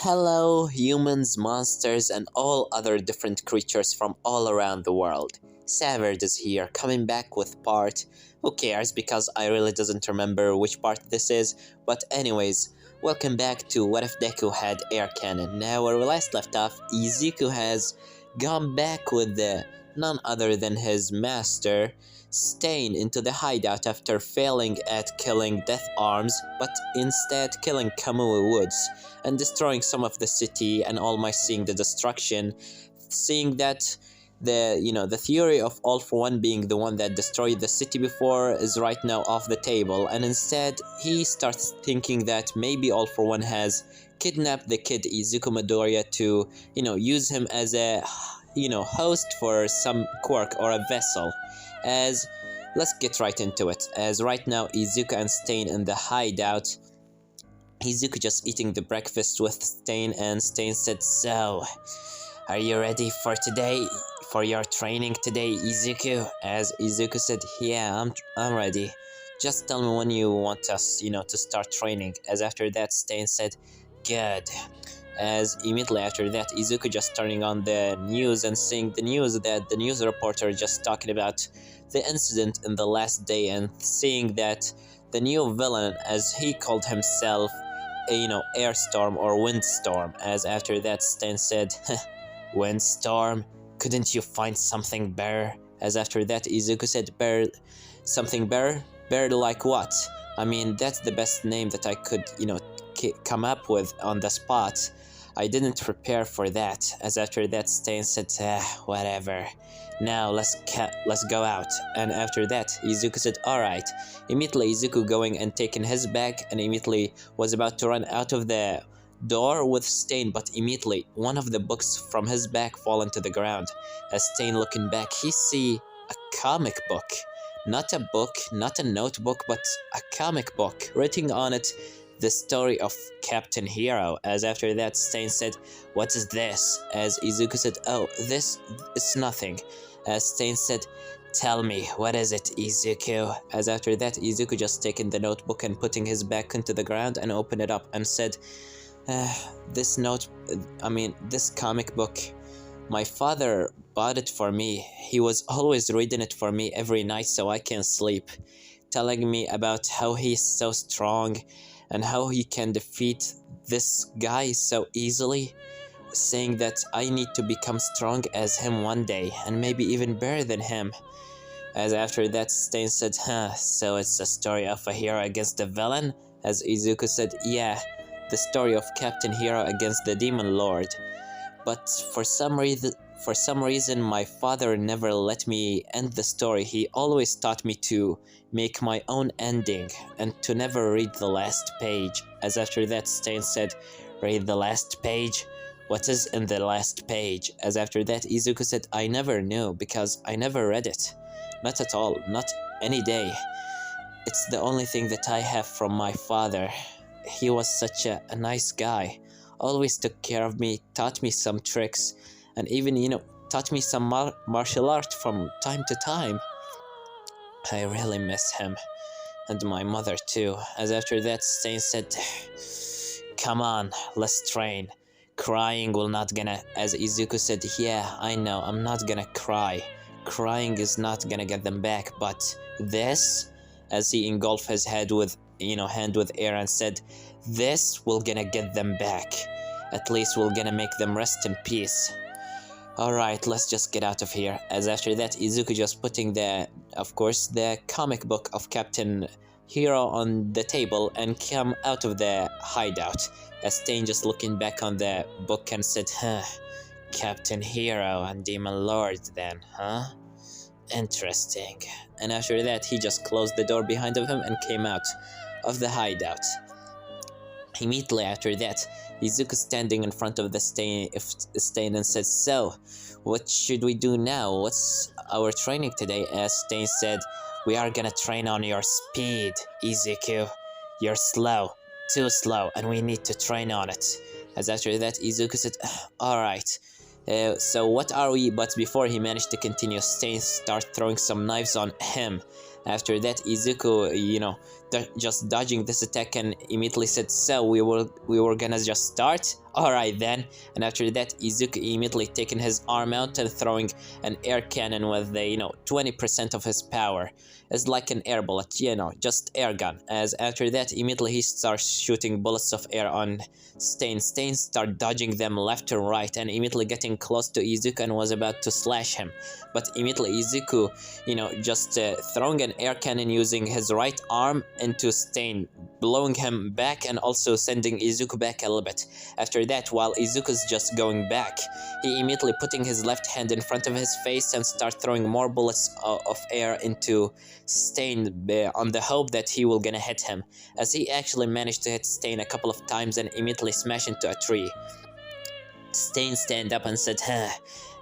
Hello, humans, monsters, and all other different creatures from all around the world. Savard is here, coming back with part. Who cares, because I really doesn't remember which part this is. But anyways, welcome back to What If Deku Had Air Cannon. Now, where we last left off, Izuku has gone back with none other than his master, Stain, into the hideout after failing at killing Death Arms, but instead killing Kamui Woods and destroying some of the city, and All Might seeing the destruction, seeing that the theory of All For One being the one that destroyed the city before is right now off the table, and instead he starts thinking that maybe All For One has kidnapped the kid Izuku Midoriya to use him as a host for some quirk or a vessel. As let's get right into it, as right now Izuku and Stain in the hideout. Izuku just eating the breakfast with Stain, and Stain said, "So, are you ready for today? For your training today, Izuku?" As Izuku said, "Yeah, I'm ready. Just tell me when you want us, to start training." As after that, Stain said, "Good." As immediately after that, Izuku just turning on the news and seeing the news that the news reporter just talking about the incident in the last day, and seeing that the new villain, as he called himself, Airstorm or Windstorm. As after that, Stan said, "Windstorm? Couldn't you find something better?" As after that, Izuku said, "Better? Something better? Better like what? I mean, that's the best name that I could, come up with on the spot. I didn't prepare for that." As after that, Stain said, "Whatever. Now let's go out." And after that, Izuku said, "Alright." Immediately, Izuku going and taking his bag, and immediately was about to run out of the door with Stain, but immediately one of the books from his bag fall into the ground. As Stain looking back, he see a comic book. Not a book, not a notebook, but a comic book. Written on it, the story of Captain Hero. As after that, Stain said, "What is this?" As Izuku said, "Oh, this is nothing." As Stain said, "Tell me, what is it, Izuku?" As after that, Izuku just taking the notebook and putting his back into the ground and opened it up and said, this comic book, my father bought it for me. He was always reading it for me every night so I can sleep, telling me about how he's so strong and how he can defeat this guy so easily, saying that I need to become strong as him one day, and maybe even better than him." As after that, Stain said, "So it's a story of a hero against the villain?" As Izuku said, "Yeah, the story of Captain Hero against the Demon Lord. But for some reason, my father never let me end the story. He always taught me to make my own ending and to never read the last page." As after that, Stain said, "Read the last page? What is in the last page?" As after that, Izuku said, "I never knew, because I never read it. Not at all, not any day. It's the only thing that I have from my father. He was such a nice guy. Always took care of me, taught me some tricks, and even, taught me some martial art from time to time. I really miss him. And my mother too." As after that, Stain said, "Come on, let's train. Crying will not gonna..." As Izuku said, "Yeah, I know, I'm not gonna cry. Crying is not gonna get them back, but this..." As he engulfed his head with, hand with air, and said, "This will gonna get them back. At least we're gonna make them rest in peace. Alright, let's just get out of here." As after that, Izuku just putting the comic book of Captain Hero on the table and come out of the hideout. As Stain just looking back on the book and said, "Captain Hero and Demon Lord then, huh? Interesting." And after that, he just closed the door behind of him and came out of the hideout. Immediately after that, Izuku standing in front of the Stain and said, "So, what should we do now? What's our training today?" As Stain said, "We are gonna train on your speed, Izuku. You're slow, too slow, and we need to train on it." As after that, Izuku said, "Alright. So what are we..." But before he managed to continue, Stain started throwing some knives on him. After that, Izuku, just dodging this attack and immediately said, "So we were gonna just start? Alright then." And after that, Izuku immediately taking his arm out and throwing an air cannon with 20% of his power. It's like an air bullet, just air gun. As after that, immediately he starts shooting bullets of air on Stain. Stain start dodging them left and right and immediately getting close to Izuku and was about to slash him. But immediately Izuku, just throwing an air cannon using his right arm into Stain, blowing him back and also sending Izuku back a little bit. After that, while Izuku's just going back, he immediately putting his left hand in front of his face and start throwing more bullets of air into Stain on the hope that he will gonna hit him, as he actually managed to hit Stain a couple of times and immediately smash into a tree. Stain stand up and said,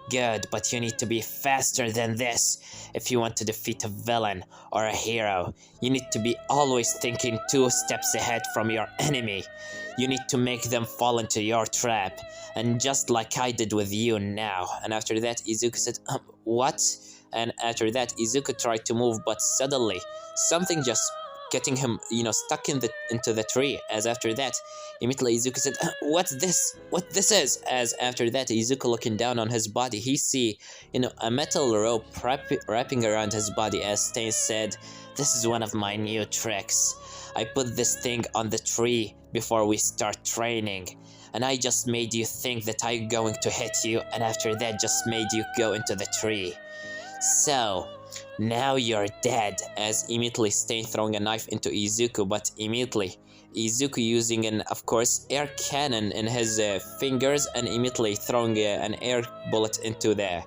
"Good, but you need to be faster than this. If you want to defeat a villain or a hero, you need to be always thinking 2 steps ahead from your enemy. You need to make them fall into your trap, and just like I did with you now." And after that, Izuku said, "What?" And after that, Izuku tried to move, but suddenly something just getting him, stuck into the tree. As after that, immediately Izuku said, "What's this? What this is?" As after that, Izuku looking down on his body, he see, a metal rope wrapping around his body. As Stain said, "This is one of my new tricks. I put this thing on the tree before we start training, and I just made you think that I'm going to hit you, and after that just made you go into the tree. So, now you're dead." As immediately Stain throwing a knife into Izuku, but immediately Izuku using of course, air cannon in his fingers and immediately throwing an air bullet into the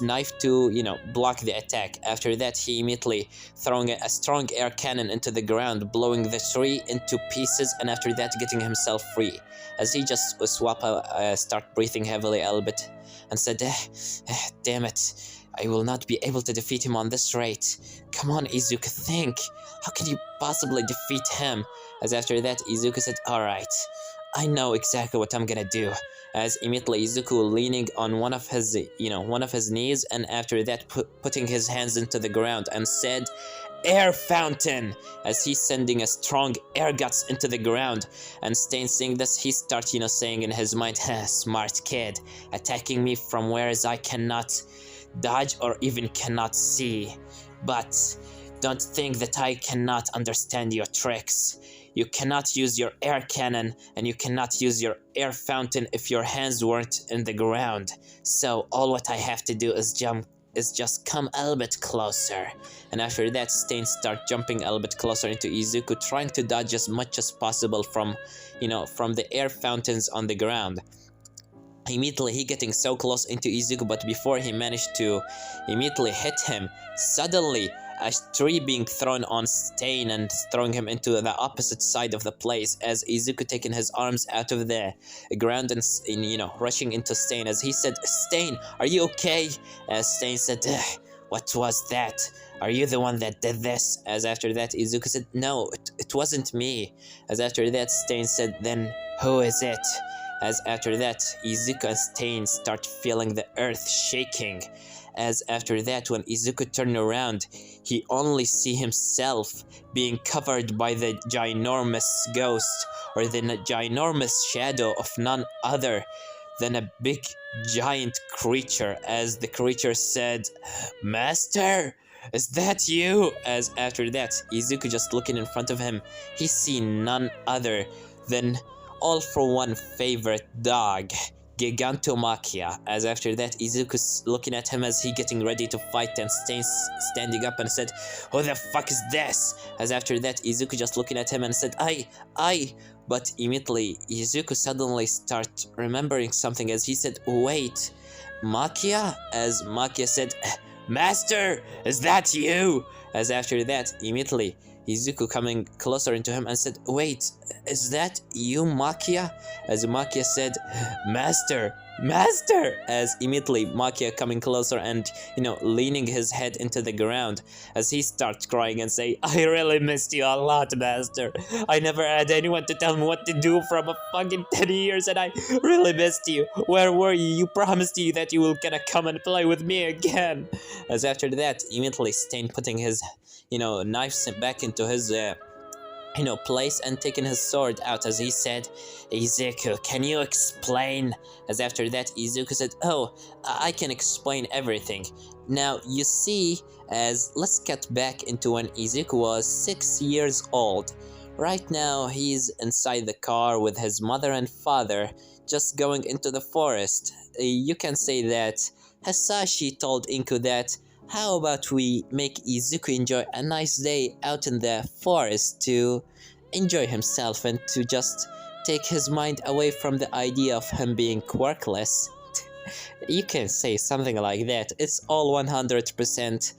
knife to, block the attack. After that, he immediately throwing a strong air cannon into the ground, blowing the tree into pieces, and after that getting himself free. As he just start breathing heavily a little bit and said, "Damn it. I will not be able to defeat him on this rate. Come on, Izuku, think. How can you possibly defeat him?" As after that, Izuku said, "Alright, I know exactly what I'm gonna do." As immediately Izuku leaning on one of his knees, and after that putting his hands into the ground and said, "Air fountain!" As he's sending a strong air guts into the ground. And Stain seeing this, he starts, saying in his mind, "Smart kid, attacking me from whereas I cannot dodge or even cannot see. But don't think that I cannot understand your tricks. You cannot use your air cannon and you cannot use your air fountain if your hands weren't in the ground. So all what I have to do is just come a little bit closer." And after that, Stain start jumping a little bit closer into Izuku, trying to dodge as much as possible from the air fountains on the ground. Immediately he getting so close into Izuku, but before he managed to immediately hit him, suddenly a tree being thrown on Stain and throwing him into the opposite side of the place. As Izuku taking his arms out of the ground and rushing into Stain. As he said, "Stain, are you okay?" As Stain said, "What was that? Are you the one that did this?" As after that, Izuku said, "No, it wasn't me." As after that, Stain said, "Then who is it?" As after that, Izuku and Stain start feeling the earth shaking. As after that, when Izuku turned around, he only see himself being covered by the ginormous ghost, or the ginormous shadow of none other than a big giant creature. As the creature said, "Master, is that you?" As after that, Izuku just looking in front of him, he see none other than all for one favorite dog, Gigantomachia. As after that, Izuku's looking at him as he getting ready to fight, and standing up and said, "Who the fuck is this?" As after that, Izuku just looking at him and said, I. But immediately, Izuku suddenly start remembering something as he said, "Wait, Machia?" As Machia said, "Master, is that you?" As after that, immediately, Izuku coming closer into him and said, "Wait, is that you, Machia?" As Machia said, "Master, Master! As immediately Makia coming closer and, leaning his head into the ground as he starts crying and say, I really missed you a lot, Master. I never had anyone to tell me what to do from a fucking 10 years and I really missed you. Where were you? You promised you that you will gonna come and play with me again. As after that, immediately Stain putting his, knives back into his, place and taking his sword out as he said, Izuku, can you explain? As after that, Izuku said, oh, I can explain everything. Now, you see, as let's get back into when Izuku was 6 years old. Right now, he's inside the car with his mother and father, just going into the forest. You can say that Hasashi told Inku that how about we make Izuku enjoy a nice day out in the forest to enjoy himself and to just take his mind away from the idea of him being quirkless. You can say something like that. It's all 100%,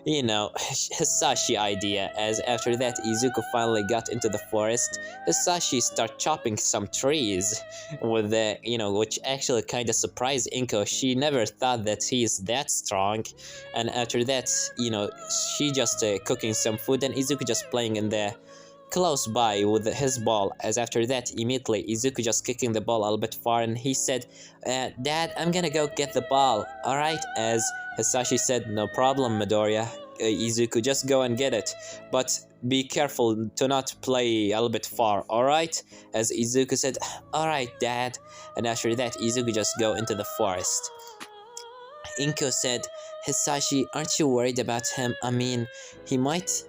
Hisashi idea, as after that Izuku finally got into the forest. Hisashi start chopping some trees with the, which actually kind of surprised Inko. She never thought that he is that strong. And after that, she just cooking some food and Izuku just playing in the close by with his ball. As after that, immediately Izuku just kicking the ball a little bit far and he said, Dad, I'm gonna go get the ball, alright? As Hisashi said, no problem, Midoriya. Izuku, just go and get it. But be careful to not play a little bit far, alright? As Izuku said, alright, Dad. And after that, Izuku just go into the forest. Inko said, Hisashi, aren't you worried about him? I mean, he might,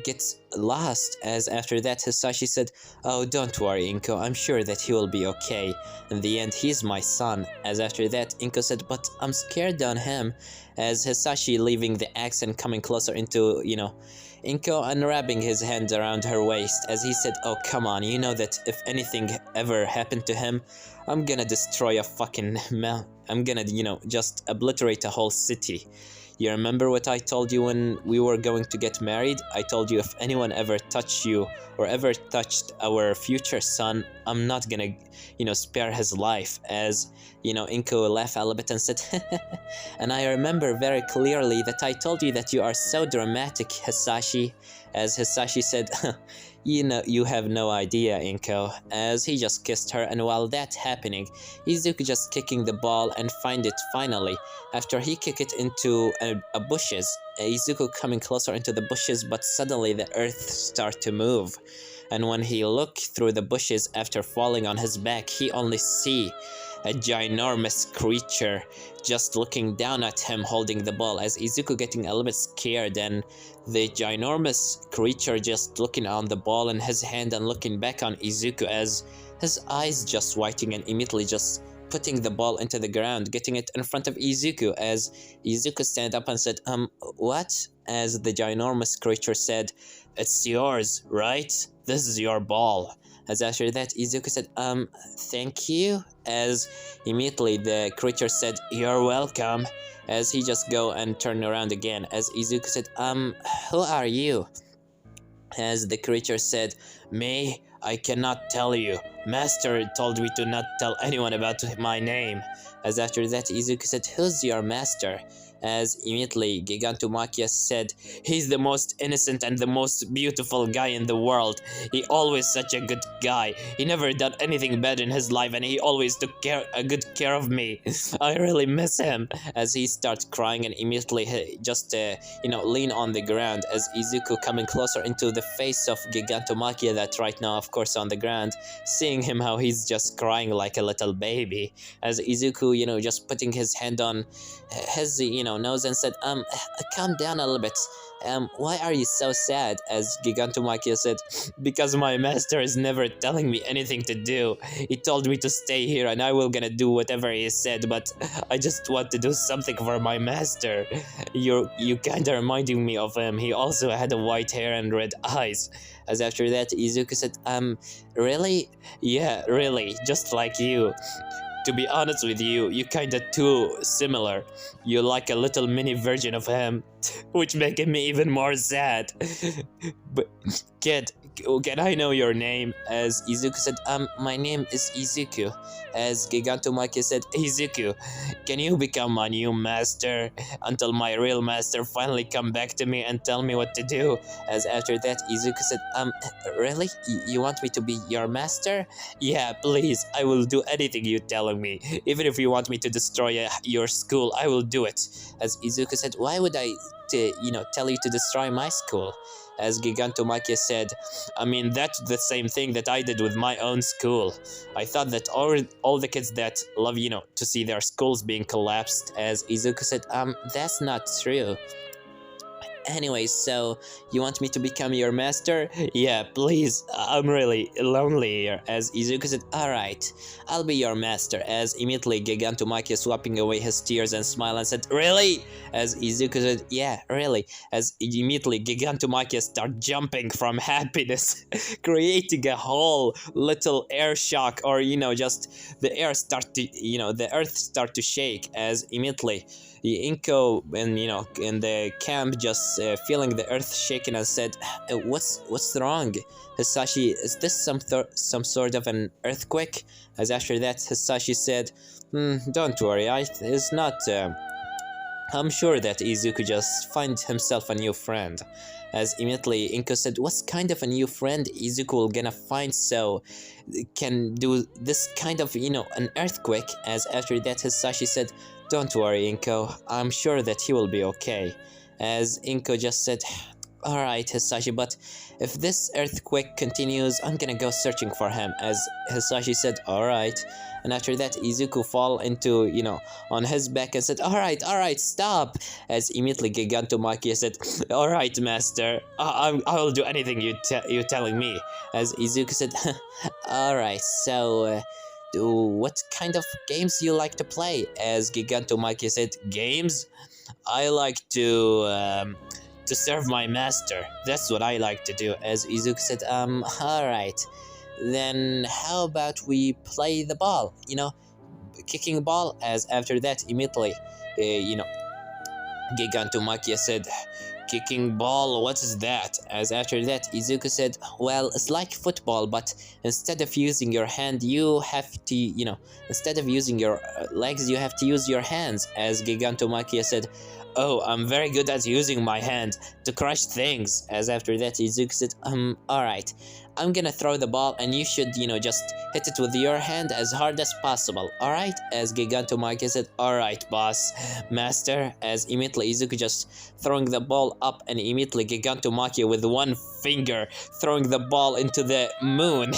get lost. As after that, Hisashi said, oh, don't worry, Inko, I'm sure that he will be okay. In the end, he's my son. As after that, Inko said, but I'm scared on him. As Hisashi leaving the axe and coming closer into, Inko unwrapping his hand around her waist as he said, oh, come on, you know that if anything ever happened to him, I'm gonna destroy a fucking I'm gonna, just obliterate a whole city. You remember what I told you when we were going to get married? I told you if anyone ever touched you or ever touched our future son, I'm not gonna, spare his life. As, Inko laughed a little bit and said, and I remember very clearly that I told you that you are so dramatic, Hisashi. As Hisashi said, you have no idea, Inko. As he just kissed her, and while that's happening, Izuku just kicking the ball and find it finally. After he kick it into a bushes, Izuku coming closer into the bushes, but suddenly the earth start to move. And when he looked through the bushes after falling on his back, he only see a ginormous creature just looking down at him holding the ball. As Izuku getting a little bit scared and the ginormous creature just looking on the ball in his hand and looking back on Izuku as his eyes just whiting and immediately just putting the ball into the ground, getting it in front of Izuku. As Izuku stand up and said, what? As the ginormous creature said, it's yours, right? This is your ball. As after that, Izuku said, thank you. As immediately the creature said, you're welcome. As he just go and turn around again. As Izuku said, who are you? As the creature said, me? I cannot tell you. Master told me to not tell anyone about my name. As after that, Izuku said, who's your master? As immediately Gigantomachia said, he's the most innocent and the most beautiful guy in the world. He always such a good guy. He never done anything bad in his life and he always took good care of me. I really miss him. As he starts crying and immediately just lean on the ground as Izuku coming closer into the face of Gigantomachia that right now of course on the ground, seeing him how he's just crying like a little baby. As Izuku, just putting his hand on his, nose and said, calm down a little bit. Why are you so sad? As Gigantomachia said, because my master is never telling me anything to do. He told me to stay here and I will gonna do whatever he said, but I just want to do something for my master. You kinda reminding me of him. He also had a white hair and red eyes. As after that, Izuku said, really? Yeah, really, just like you. To be honest with you, you kinda too similar. You're like a little mini version of him, which making me even more sad. But kid, Can I know your name? As Izuku said, my name is Izuku. As Gigantomachia said, Izuku, can you become my new master until my real master finally come back to me and tell me what to do? As after that, Izuku said, really? You want me to be your master? Yeah, please, I will do anything you're telling me. Even if you want me to destroy your school, I will do it. As Izuku said, why would I tell you to destroy my school? As Gigantomachia said, I mean, that's the same thing that I did with my own school. I thought that all the kids that love, to see their schools being collapsed. As Izuku said, that's not true. Anyways, so you want me to become your master? Yeah, please. I'm really lonely here. As Izuku said, alright, I'll be your master. As immediately Gigantomachia swapping away his tears and smile and said, really? As Izuku said, yeah, really. As immediately Gigantomachia start jumping from happiness, creating a whole little air shock, or just the air start to, the earth start to shake. As immediately Inko and in the camp just feeling the earth shaking and said, what's wrong, Hisashi? Is this some sort of an earthquake? As after that, Hisashi said, don't worry, it's not. I'm sure that Izuku just find himself a new friend. As immediately Inko said, what kind of a new friend Izuku will gonna find so can do this kind of, an earthquake? As after that, Hisashi said, don't worry, Inko, I'm sure that he will be okay. As Inko just said, alright, Hisashi, but if this earthquake continues, I'm gonna go searching for him. As Hisashi said, alright. And after that, Izuku fall into, on his back and said, alright, stop. As immediately Gigantomachia said, alright, master, I will do anything you're telling me. As Izuku said, alright, so what kind of games do you like to play? As Gigantomachia said, games? I like to serve my master. That's what I like to do. As Izuku said, alright. Then how about we play the ball? Kicking ball? As after that, immediately, Gigantomachia said, kicking ball, what is that? As after that, Izuku said, well, it's like football, but instead of using your hand, you have to, instead of using your legs, you have to use your hands. As Gigantomachia said, oh, I'm very good at using my hand to crush things. As after that, Izuku said, alright, I'm gonna throw the ball and you should, just hit it with your hand as hard as possible, alright? As Gigantomachia said, alright, boss, master. As immediately Izuku just throwing the ball up and immediately Gigantomachia with one finger throwing the ball into the moon.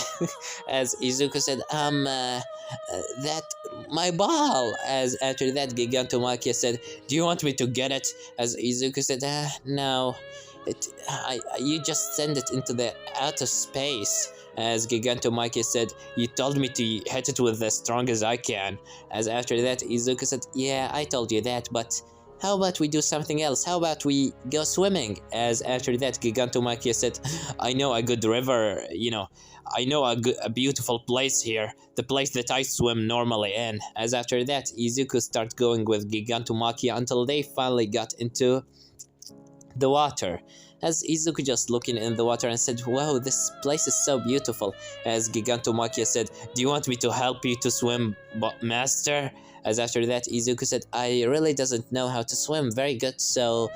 As Izuku said, that my ball. As after that, Gigantomachia said, do you want me to get it? As Izuku said, no, you just send it into the outer space. As Gigantomachia said, you told me to hit it with as strong as I can. As after that, Izuku said, yeah, I told you that, but how about we do something else? How about we go swimming? As after that, Gigantomachia said, I know a good river, I know a beautiful place here, the place that I swim normally in. As after that, Izuku started going with Gigantomachia until they finally got into the water. As Izuku just looking in the water and said, wow, this place is so beautiful. As Gigantomachia said, do you want me to help you to swim, master? As after that, Izuku said, I really doesn't know how to swim very good, so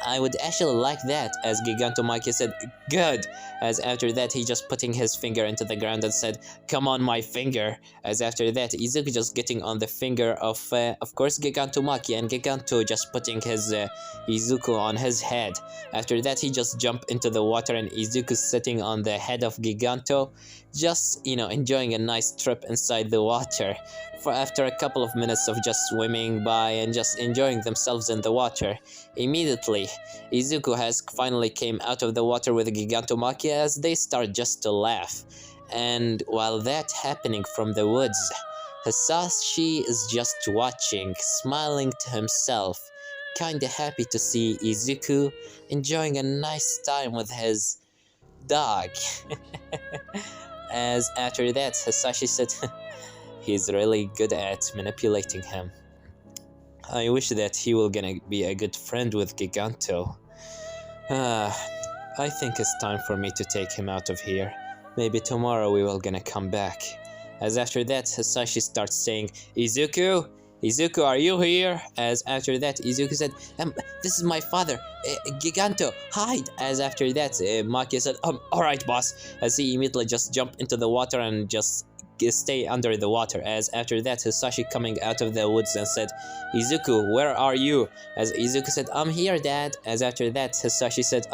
I would actually like that. As Gigantomachia said, good. As after that, he just putting his finger into the ground and said, come on my finger. As after that, Izuku just getting on the finger of course, Gigantomachia, and Giganto just putting his Izuku on his head. After that, he just jumped into the water and Izuku sitting on the head of Giganto, just, enjoying a nice trip inside the water. For after a couple of minutes of just swimming by and just enjoying themselves in the water, immediately Izuku has finally came out of the water with Gigantomachia as they start just to laugh. And while that happening from the woods, Hisashi is just watching, smiling to himself, kinda happy to see Izuku enjoying a nice time with his dog. As after that, Hisashi said, he's really good at manipulating him. I wish that he will gonna be a good friend with Giganto. I think it's time for me to take him out of here. Maybe tomorrow we will gonna come back. As after that, Hasashi starts saying, Izuku? Izuku, are you here? As after that, Izuku said, this is my father, Giganto, hide! As after that, Makia said, alright boss. As he immediately just jumped into the water and just stay under the water. As after that, Hasashi coming out of the woods and said, Izuku, where are you? As Izuku said, I'm here, Dad. As after that, Hasashi said,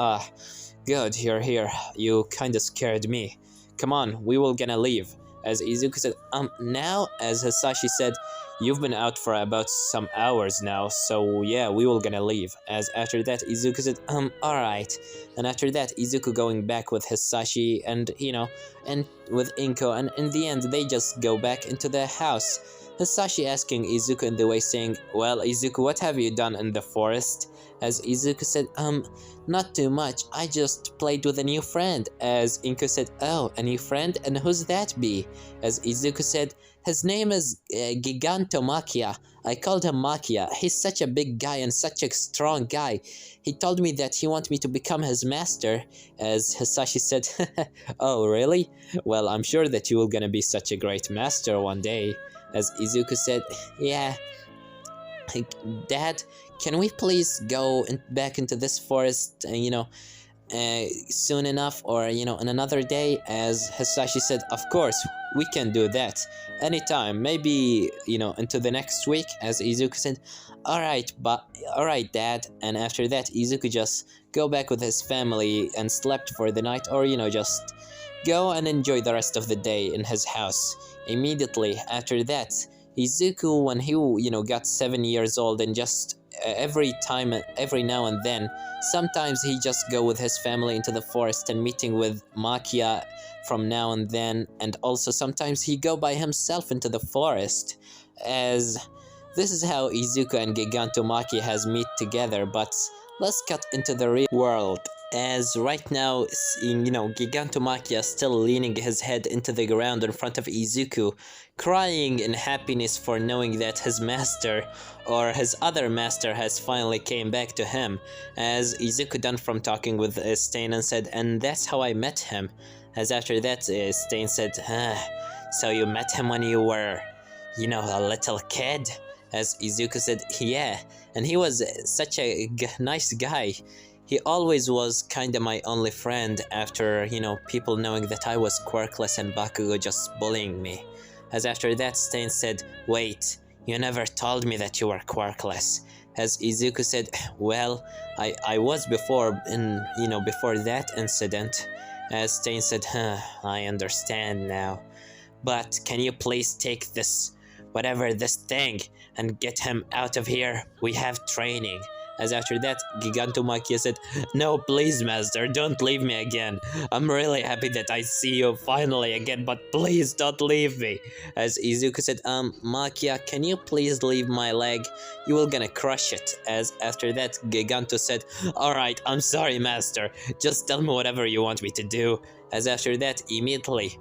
good, you're here. You kinda scared me. Come on, we will gonna leave. As Izuku said, now? As Hasashi said, you've been out for about some hours now, so yeah, we will gonna leave. As after that, Izuku said, alright. And after that, Izuku going back with Hasashi and, and with Inko, and in the end, they just go back into the house. Hasashi asking Izuku in the way saying, well, Izuku, what have you done in the forest? As Izuku said, not too much, I just played with a new friend. As Inko said, oh, a new friend? And who's that be? As Izuku said, his name is Giganto Makia. I called him Makia. He's such a big guy and such a strong guy. He told me that he wants me to become his master. As Hasashi said, oh, really? Well, I'm sure that you will gonna be such a great master one day. As Izuku said, yeah. Dad, can we please go back into this forest, soon enough, or, in another day? As Hasashi said, of course, we can do that. Anytime, maybe, into the next week. As Izuku said, alright, Dad. And after that, Izuku just go back with his family and slept for the night, or, just go and enjoy the rest of the day in his house. Immediately after that, Izuku, when he, got 7 years old, and just every now and then, sometimes he just go with his family into the forest and meeting with Makia from now and then, and also sometimes he go by himself into the forest. As this is how Izuku and Giganto Makia has meet together. But let's cut into the real world. As right now, Giganto Makia still leaning his head into the ground in front of Izuku, crying in happiness for knowing that his master, or his other master, has finally came back to him. As Izuku done from talking with Stain and said, and that's how I met him. As after that, Stain said, so you met him when you were, a little kid? As Izuku said, yeah, and he was such a nice guy. He always was kinda my only friend after, people knowing that I was quirkless and Bakugo just bullying me. As after that, Stain said, wait, you never told me that you were quirkless. As Izuku said, well, I was before that incident. As Stain said, I understand now. But can you please take this thing, and get him out of here? We have training. As after that, Giganto Makia said, no, please, master, don't leave me again. I'm really happy that I see you finally again, but please don't leave me. As Izuku said, Makia, can you please leave my leg? You will gonna crush it. As after that, Giganto said, alright, I'm sorry, master. Just tell me whatever you want me to do. As after that, immediately,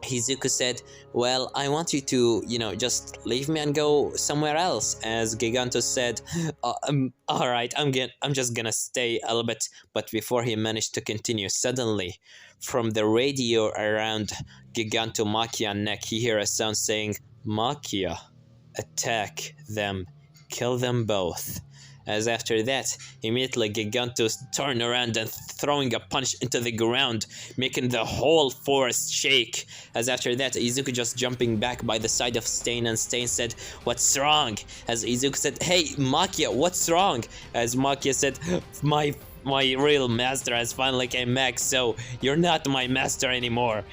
Izuku said, well, I want you to, just leave me and go somewhere else. As Giganto said, alright, I'm just gonna stay a little bit. But before he managed to continue, suddenly, from the radio around Giganto Makia's neck, he heard a sound saying, Makia, attack them, kill them both. As after that, immediately Giganto turned around and throwing a punch into the ground, making the whole forest shake. As after that, Izuku just jumping back by the side of Stain, and Stain said, what's wrong? As Izuku said, hey, Makia, what's wrong? As Makia said, my real master has finally came back, so you're not my master anymore.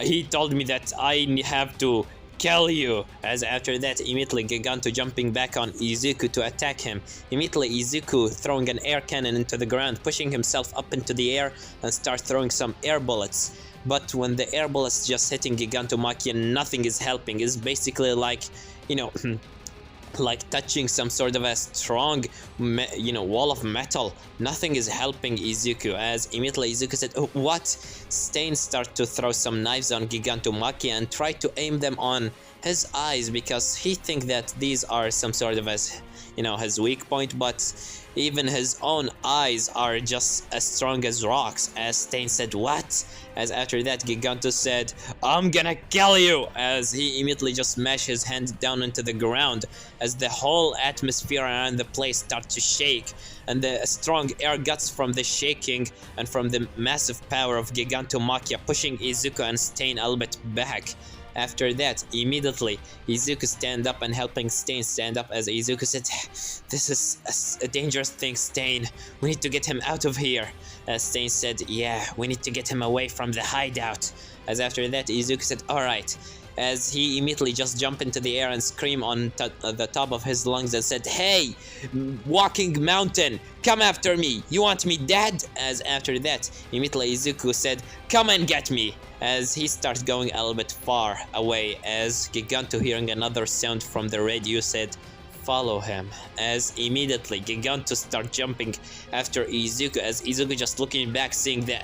He told me that I have to kill you. As after that, immediately Giganto jumping back on Izuku to attack him. Immediately Izuku throwing an air cannon into the ground, pushing himself up into the air and start throwing some air bullets. But when the air bullets just hitting Giganto Makia, nothing is helping. It's basically like, like touching some sort of a strong, wall of metal. Nothing is helping Izuku. As immediately Izuku said, oh, what? Stain start to throw some knives on Giganto Makia and try to aim them on his eyes, because he think that these are some sort of his weak point, but even his own eyes are just as strong as rocks. As Stain said, what? As after that Giganto said, I'm gonna kill you, as he immediately just smashed his hand down into the ground, as the whole atmosphere around the place started to shake, and the strong air guts from the shaking and from the massive power of Gigantomachia pushing Izuku and Stain a little bit back. After that, immediately, Izuku stand up and helping Stain stand up, as Izuku said, this is a dangerous thing, Stain. We need to get him out of here. As Stain said, yeah, we need to get him away from the hideout. As after that, Izuku said, alright. As he immediately just jumped into the air and screamed on the top of his lungs and said, hey, walking mountain, come after me. You want me dead? As after that, immediately Izuku said, come and get me. As he starts going a little bit far away, as Giganto, hearing another sound from the radio, said, follow him. As immediately Giganto start jumping after Izuku, as Izuku just looking back, seeing the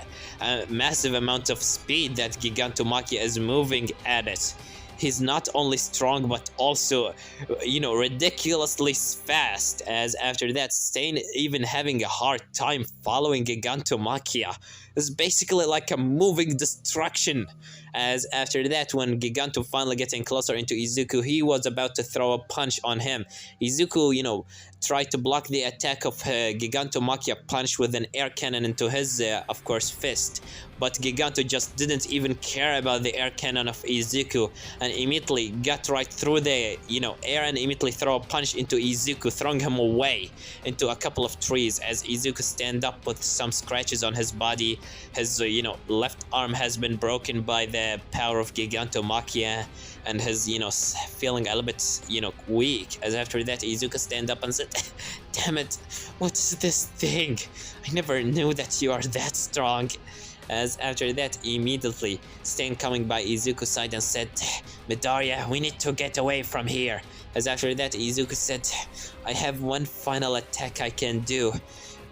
massive amount of speed that Gigantomachia is moving at it. He's not only strong but also, ridiculously fast. As after that, Stain even having a hard time following Gigantomachia. It's basically like a moving destruction. As after that, when Giganto finally getting closer into Izuku, he was about to throw a punch on him. Izuku, tried to block the attack of Gigantomachia punch with an air cannon into his, of course, fist. But Giganto just didn't even care about the air cannon of Izuku, and immediately got right through the, air, and immediately throw a punch into Izuku, throwing him away into a couple of trees. As Izuku stand up with some scratches on his body, his, left arm has been broken by the power of Gigantomachia, and his, feeling a little bit, weak. As after that, Izuku stand up and said, damn it, what is this thing? I never knew that you are that strong. As after that, immediately, Stain coming by Izuku's side and said, Midoriya, we need to get away from here. As after that, Izuku said, I have one final attack I can do.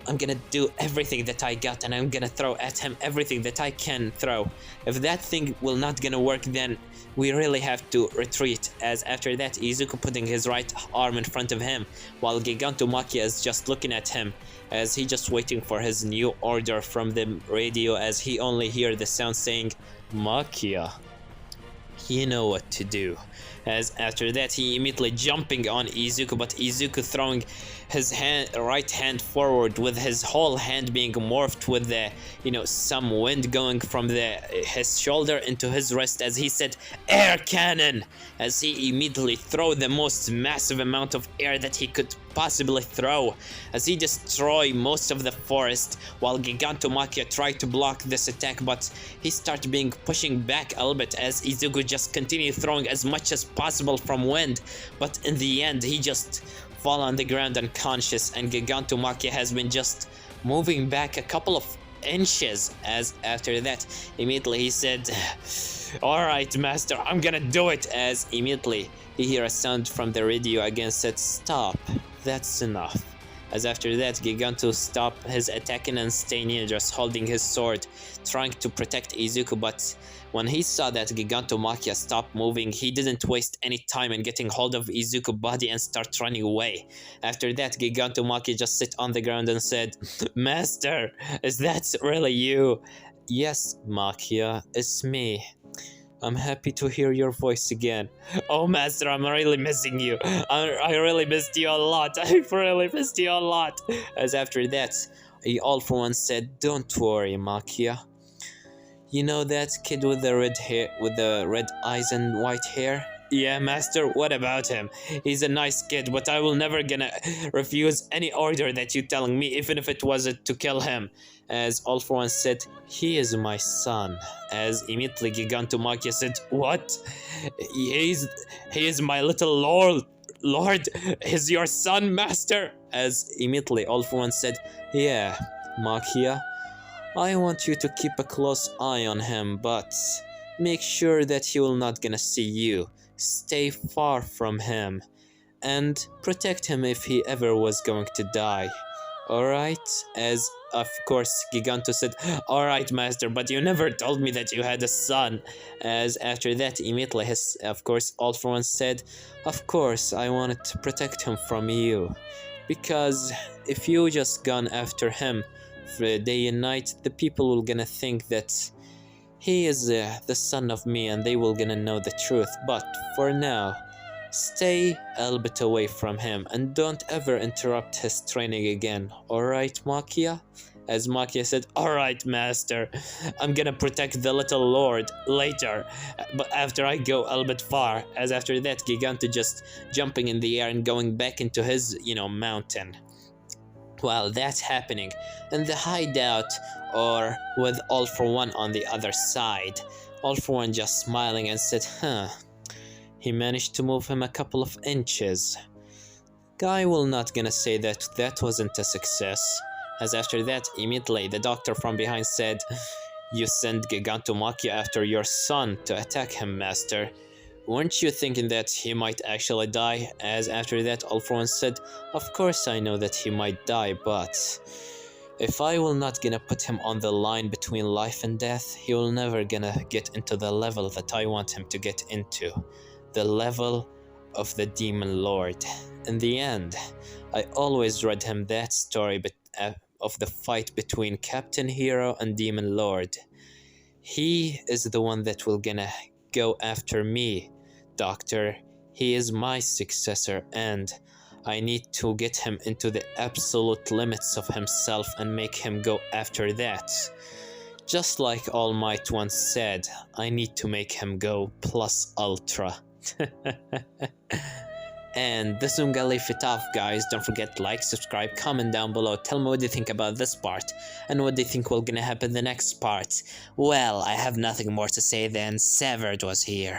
I'm gonna do everything that I got, and I'm gonna throw at him everything that I can throw. If that thing will not gonna work, then we really have to retreat. As after that, Izuku putting his right arm in front of him, while Gigantomachia is just looking at him, as he just waiting for his new order from the radio, as he only hear the sound saying, Machia, you know what to do. As after that, he immediately jumping on Izuku, but Izuku throwing his right hand forward, with his whole hand being morphed with the, some wind going from his shoulder into his wrist, as he said, air cannon, as he immediately throw the most massive amount of air that he could possibly throw, as he destroy most of the forest, while Gigantomachia tried to block this attack, but he started being pushing back a little bit, as Izuku just continued throwing as much as possible from wind, but in the end he just fall on the ground unconscious, and Gigantomachia has been just moving back a couple of inches. As after that, immediately he said, alright master, I'm gonna do it. As immediately he hear a sound from the radio again, said, stop, that's enough. As after that, Giganto stopped his attacking, and Stain just holding his sword, trying to protect Izuku, but when he saw that Gigantomachia stopped moving, he didn't waste any time in getting hold of Izuku's body and start running away. After that, Gigantomachia just sit on the ground and said, Master, is that really you? Yes, Machia, it's me. I'm happy to hear your voice again. Oh, Master, I'm really missing you. I really missed you a lot. I really missed you a lot. As after that, he all for one said, don't worry, Machia. You know that kid with the red hair, with the red eyes and white hair? Yeah, Master, what about him? He's a nice kid, but I will never gonna refuse any order that you're telling me, even if it was to kill him. As All For One said, he is my son. As immediately Gigantomachia said, what? He is my little lord, is your son, Master? As immediately All For One said, yeah, Machia, I want you to keep a close eye on him, but make sure that he will not gonna see you. Stay far from him, and protect him if he ever was going to die. Alright? As of course, Giganto said, "Alright, master, but you never told me that you had a son." As after that, immediately, of course, All For One said, "Of course, I wanted to protect him from you. Because if you just gone after him for day and night, the people will gonna think that he is the son of me and they will gonna know the truth. But for now, stay a little bit away from him and don't ever interrupt his training again. Alright, Makia?" As Makia said, "Alright, master. I'm gonna protect the little lord later, but after I go a little bit far." As after that, Giganto just jumping in the air and going back into his, mountain. While that's happening, in the hideout, or with All For One on the other side, All For One just smiling and said, he managed to move him a couple of inches. Guy will not gonna say that that wasn't a success." As after that, immediately the doctor from behind said, "You sent Gigantomachia after your son to attack him, master. Weren't you thinking that he might actually die?" As after that, All For One said, "Of course I know that he might die, but if I will not gonna put him on the line between life and death, he will never gonna get into the level that I want him to get into. The level of the Demon Lord. In the end, I always read him that story of the fight between Captain Hero and Demon Lord. He is the one that will gonna go after me, Doctor. He is my successor, and I need to get him into the absolute limits of himself and make him go after that. Just like All Might once said, I need to make him go plus ultra." And this one gonna leave it off, guys. Don't forget to like, subscribe, comment down below. Tell me what you think about this part and what do you think will gonna happen the next part. Well, I have nothing more to say than Severed was here.